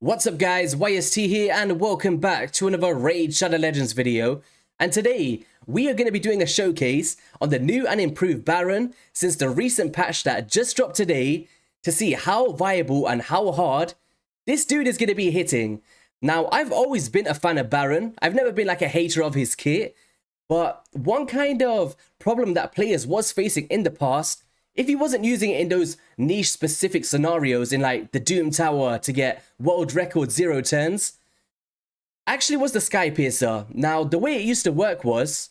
What's up guys, YST here and welcome back to another Raidshadowlegends video. And today, we are going to be doing a showcase on the new and improved Baron since the recent patch that just dropped today to see how viable and how hard this dude is going to be hitting. Now, I've always been a fan of Baron. I've never been like a hater of his kit. But one kind of problem that players was facing in the past, if he wasn't using it in those niche specific scenarios in like the Doom Tower to get world record 0 turns, actually was the Skypiercer. Now, the way it used to work was,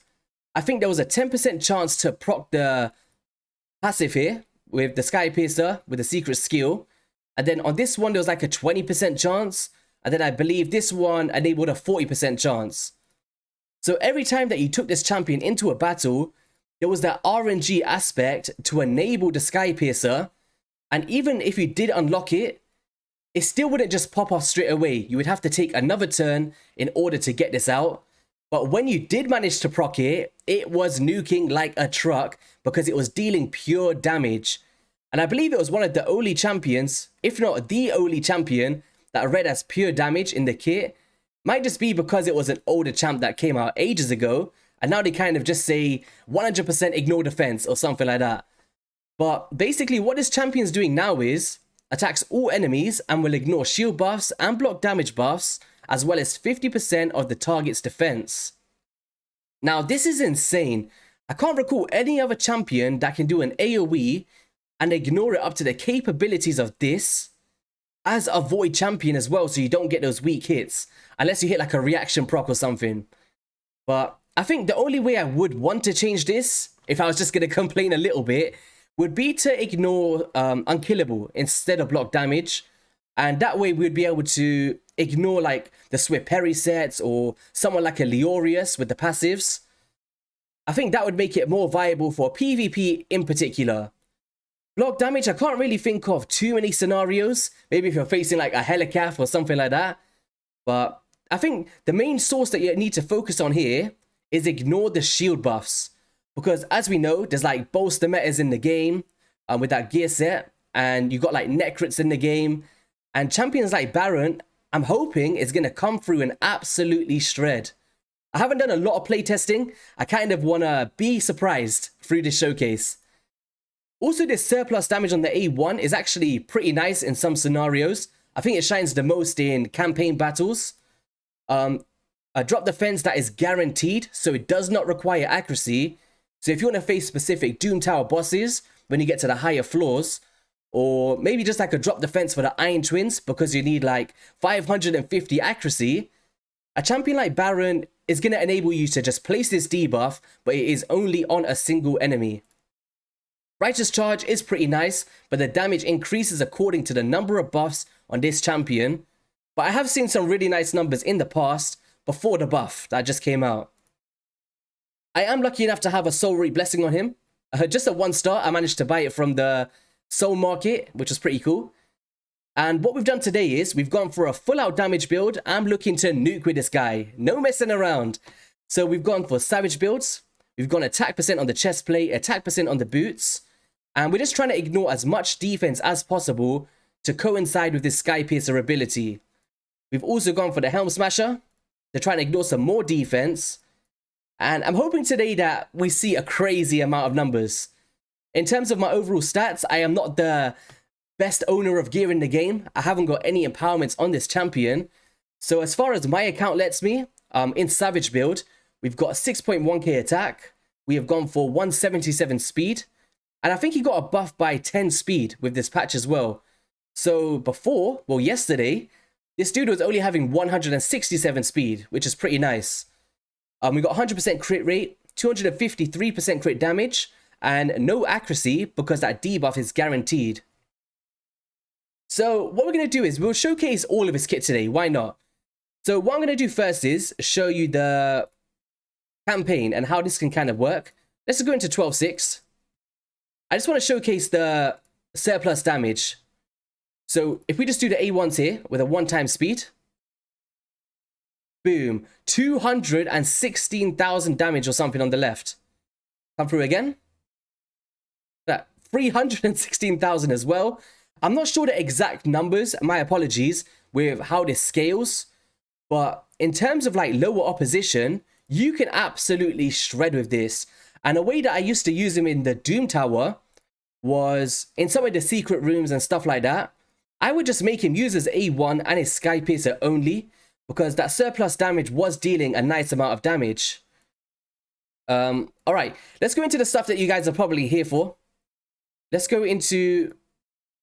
I think there was a 10% chance to proc the passive here with the Skypiercer with a secret skill. And then on this one, there was like a 20% chance. And then I believe this one enabled a 40% chance. So every time that you took this champion into a battle, there was that RNG aspect to enable the Skypiercer, and even if you did unlock it, it still wouldn't just pop off straight away. You would have to take another turn in order to get this out. But when you did manage to proc it, it was nuking like a truck because it was dealing pure damage. And I believe it was one of the only champions, if not the only champion, that read as pure damage in the kit. Might just be because it was an older champ that came out ages ago, and now they kind of just say 100% ignore defense or something like that. But basically what this champion's doing now is attacks all enemies and will ignore shield buffs and block damage buffs, as well as 50% of the target's defense. Now this is insane. I can't recall any other champion that can do an AoE and ignore it up to the capabilities of this as a void champion as well, so you don't get those weak hits unless you hit like a reaction proc or something. But I think the only way I would want to change this, if I was just going to complain a little bit, would be to ignore unkillable instead of block damage. And that way we would be able to ignore like the Swift Parry sets or someone like a Leorius with the passives. I think that would make it more viable for PvP in particular. Block damage, I can't really think of too many scenarios. Maybe if you're facing like a Helicath or something like that. But I think the main source that you need to focus on here is ignore the shield buffs. Because as we know, there's like bolster metas in the game with that gear set. And you got like net crits in the game. And champions like Baron, I'm hoping is going to come through and absolutely shred. I haven't done a lot of playtesting. I kind of want to be surprised through this showcase. Also, this surplus damage on the A1 is actually pretty nice in some scenarios. I think it shines the most in campaign battles. A drop defense that is guaranteed, so it does not require accuracy. So if you want to face specific Doom Tower bosses when you get to the higher floors, or maybe just like a drop defense for the Iron Twins because you need like 550 accuracy, a champion like Baron is going to enable you to just place this debuff, but it is only on a single enemy. Righteous Charge is pretty nice, but the damage increases according to the number of buffs on this champion. But I have seen some really nice numbers in the past before the buff that just came out. I am lucky enough to have a Soul Reap Blessing on him. Just a 1-star, I managed to buy it from the Soul Market, which was pretty cool. And what we've done today is we've gone for a full out damage build. I'm looking to nuke with this guy. No messing around. So we've gone for savage builds. We've gone attack percent on the chest plate, attack percent on the boots. And we're just trying to ignore as much defense as possible to coincide with this Skypiercer ability. We've also gone for the Helm Smasher to try and ignore some more defense. And I'm hoping today that we see a crazy amount of numbers. In terms of my overall stats, I am not the best owner of gear in the game. I haven't got any empowerments on this champion. So as far as my account lets me, in Savage build, we've got a 6.1k attack. We have gone for 177 speed. And I think he got a buff by 10 speed with this patch as well. So before, well yesterday, this dude was only having 167 speed, which is pretty nice. We got 100% crit rate, 253% crit damage, and no accuracy because that debuff is guaranteed. So what we're going to do is we'll showcase all of his kit today. Why not? So what I'm going to do first is show you the campaign and how this can kind of work. Let's go into 12.6. I just want to showcase the surplus damage. So if we just do the A1s here with a 1-time speed. Boom. 216,000 damage or something on the left. Come through again. That 316,000 as well. I'm not sure the exact numbers, my apologies, with how this scales. But in terms of like lower opposition, you can absolutely shred with this. And a way that I used to use him in the Doom Tower was in some of the secret rooms and stuff like that. I would just make him use his A1 and his Skypiercer only, because that surplus damage was dealing a nice amount of damage. All right, let's go into the stuff that you guys are probably here for. Let's go into...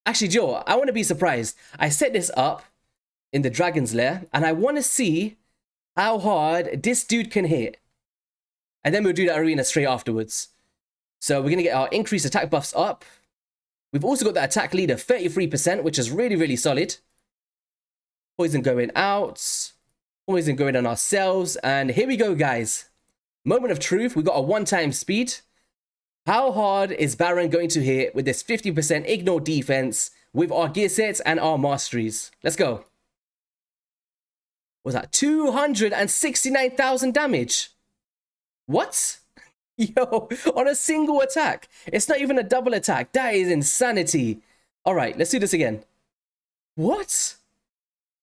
Actually, Joe, I want to be surprised. I set this up in the Dragon's Lair, and I want to see how hard this dude can hit. And then we'll do the arena straight afterwards. So we're going to get our increased attack buffs up. We've also got the attack leader 33%, which is really, really solid. Poison going out. Poison going on ourselves. And here we go, guys. Moment of truth. We got a one-time speed. How hard is Baron going to hit with this 50% ignore defense with our gear sets and our masteries? Let's go. What was that? 269,000 damage. What? Yo, on a single attack. It's not even a double attack. That is insanity. All right, let's do this again. What?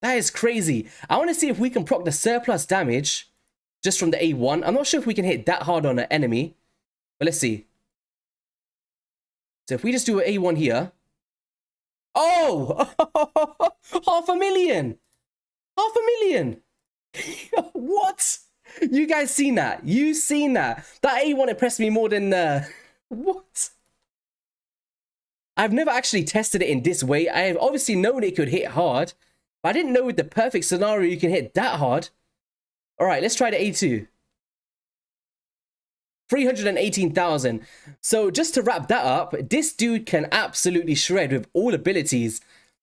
That is crazy. I want to see if we can proc the surplus damage just from the A1. I'm not sure if we can hit that hard on an enemy, but let's see. So if we just do an A1 here. Oh! 500,000! 500,000! What? You guys seen that? You seen that? That A1 impressed me more than... What? I've never actually tested it in this way. I have obviously known it could hit hard, but I didn't know with the perfect scenario you can hit that hard. All right, let's try the A2. 318,000. So just to wrap that up, this dude can absolutely shred with all abilities.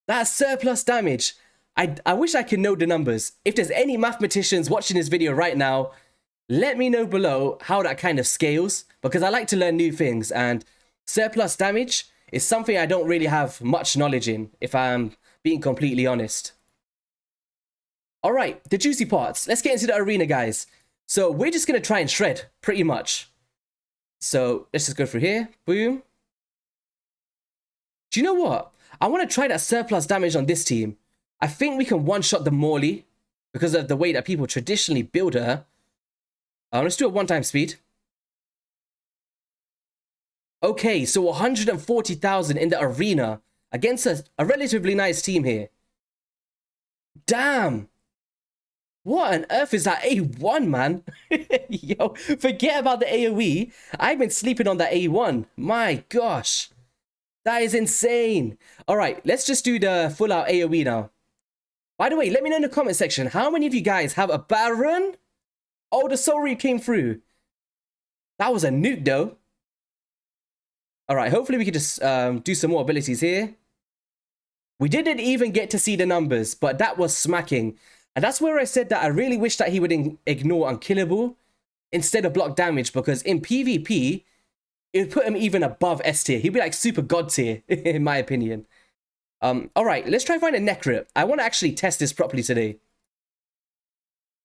That surplus damage. I wish I could know the numbers. If there's any mathematicians watching this video right now, let me know below how that kind of scales, because I like to learn new things, and surplus damage is something I don't really have much knowledge in, if I'm being completely honest. All right, the juicy parts. Let's get into the arena, guys. So we're just going to try and shred, pretty much. So let's just go through here. Boom. Do you know what? I want to try that surplus damage on this team. I think we can one-shot the Morley because of the way that people traditionally build her. Let's do a one-time speed. Okay, so 140,000 in the arena against a relatively nice team here. Damn. What on earth is that A1, man? Yo, forget about the AoE. I've been sleeping on that A1. My gosh. That is insane. All right, let's just do the full-out AoE now. By the way, let me know in the comment section, how many of you guys have a Baron? Oh, the Soul Reap came through. That was a nuke, though. All right, hopefully we can just do some more abilities here. We didn't even get to see the numbers, but that was smacking. And that's where I said that I really wish that he would ignore Unkillable instead of block damage, because in PvP, it would put him even above S tier. He'd be like super god tier, in my opinion. All right, let's try and find a Necrit. I want to actually test this properly today.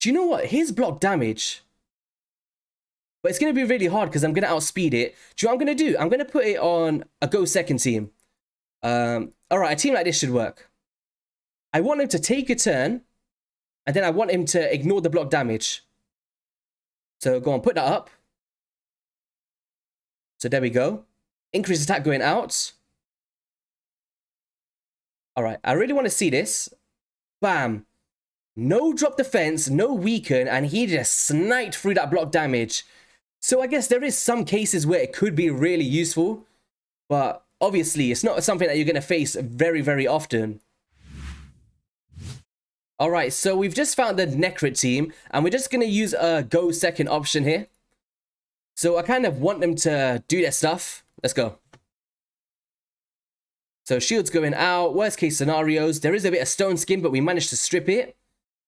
Do you know what? His block damage. But it's going to be really hard because I'm going to outspeed it. Do you know what I'm going to do? I'm going to put it on a go second team. All right, a team like this should work. I want him to take a turn. And then I want him to ignore the block damage. So go on, put that up. So there we go. Increase attack going out. All right, I really want to see this. Bam. No drop defense, no weaken, and he just sniped through that block damage. So I guess there is some cases where it could be really useful, but obviously it's not something that you're going to face very, very often. All right, so we've just found the Necrit team, and we're just going to use a go second option here. So I kind of want them to do their stuff. Let's go. So shields going out, worst case scenarios. There is a bit of stone skin, but we managed to strip it.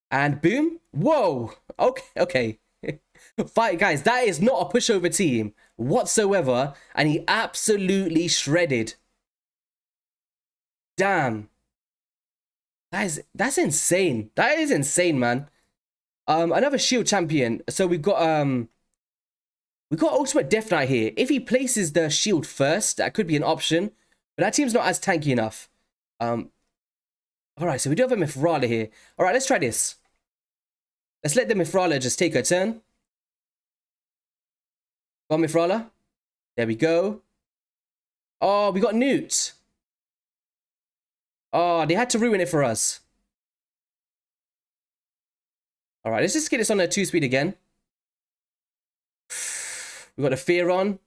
And boom. Whoa. Okay. Fight, guys, that is not a pushover team whatsoever. And he absolutely shredded. Damn. That's insane. That is insane, man. Another shield champion. So we've got ultimate Deathknight here. If he places the shield first, that could be an option. But that team's not as tanky enough. I All right, so we do have a Mithrala here. All right, let's try this. Let's let the Mithrala just take her turn. Go on, Mithrala. There we go. Oh, we got Nukes. Oh, they had to ruin it for us. All right, let's just get this on a 2-speed again. We got a fear on.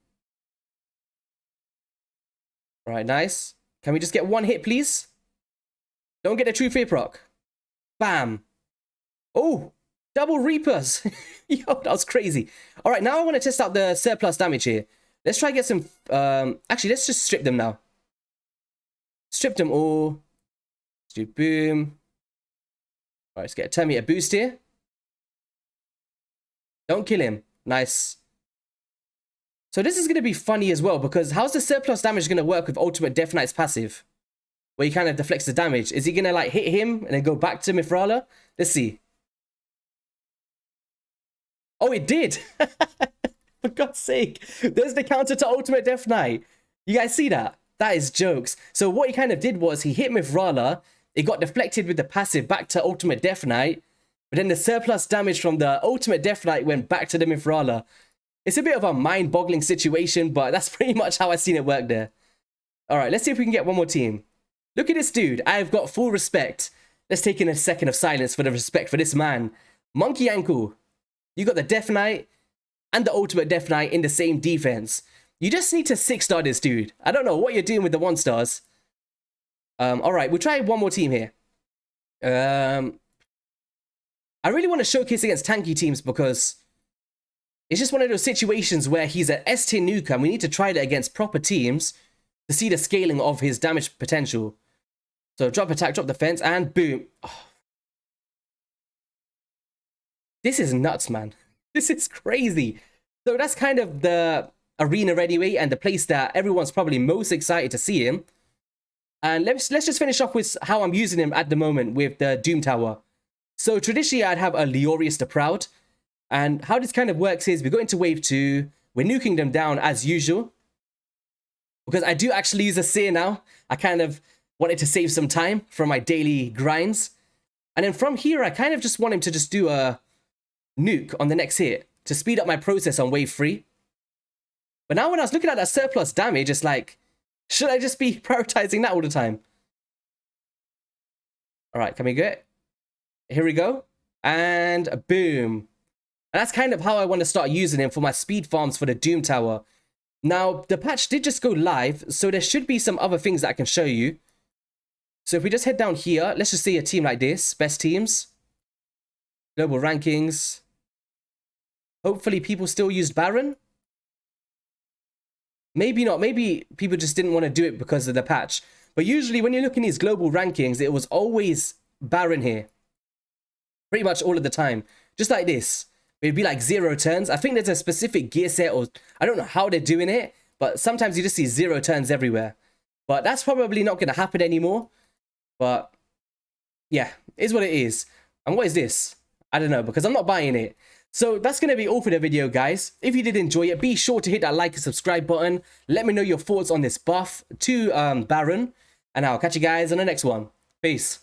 All right, nice. Can we just get one hit, please? Don't get a true fear proc. Bam. Oh, double Reapers. Yo, that was crazy. All right, now I want to test out the surplus damage here. Let's try and get some... actually, let's just strip them now. Strip them all. Let's do boom. All right, let's get a 10 meter boost here. Don't kill him. Nice. So this is going to be funny as well, because how's the surplus damage going to work with Ultimate Deathknight's passive? Where he kind of deflects the damage. Is he going to like hit him and then go back to Mithrala? Let's see. Oh, it did. For God's sake. There's the counter to Ultimate Deathknight. You guys see that? That is jokes. So what he kind of did was he hit Mithrala. It got deflected with the passive back to Ultimate Deathknight. But then the surplus damage from the Ultimate Deathknight went back to the Mithrala. It's a bit of a mind-boggling situation, but that's pretty much how I've seen it work there. All right, let's see if we can get one more team. Look at this dude. I've got full respect. Let's take in a second of silence for the respect for this man. Monkey Ankle. You got the Deathknight and the Ultimate Deathknight in the same defense. You just need to 6-star this dude. I don't know what you're doing with the 1-stars. All right, we'll try one more team here. I really want to showcase against tanky teams because it's just one of those situations where he's an S-tier nuker and we need to try that against proper teams to see the scaling of his damage potential. So drop attack, drop defense, and boom. Oh. This is nuts, man. This is crazy. So that's kind of the arena anyway, and the place that everyone's probably most excited to see him. And let's just finish off with how I'm using him at the moment with the Doom Tower. So traditionally, I'd have a Leorius the Proud. And how this kind of works is we go into wave 2, we're nuking them down as usual. Because I do actually use a seer now. I kind of wanted to save some time from my daily grinds. And then from here, I kind of just want him to just do a nuke on the next hit to speed up my process on wave 3. But now when I was looking at that surplus damage, it's like, should I just be prioritizing that all the time? All right, can we get? Here we go. And boom. And that's kind of how I want to start using him for my speed farms for the Doom Tower. Now, the patch did just go live, so there should be some other things that I can show you. So if we just head down here, let's just see a team like this. Best teams. Global rankings. Hopefully people still used Baron. Maybe not. Maybe people just didn't want to do it because of the patch. But usually when you look in these global rankings, it was always Baron here. Pretty much all of the time. Just like this. It'd be like 0 turns. I think there's a specific gear set, or I don't know how they're doing it, but sometimes you just see 0 turns everywhere. But that's probably not going to happen anymore. But yeah, it is what it is. And what is this? I don't know, because I'm not buying it. So that's going to be all for the video, guys. If you did enjoy it, be sure to hit that like and subscribe button. Let me know your thoughts on this buff to Baron. And I'll catch you guys on the next one. Peace.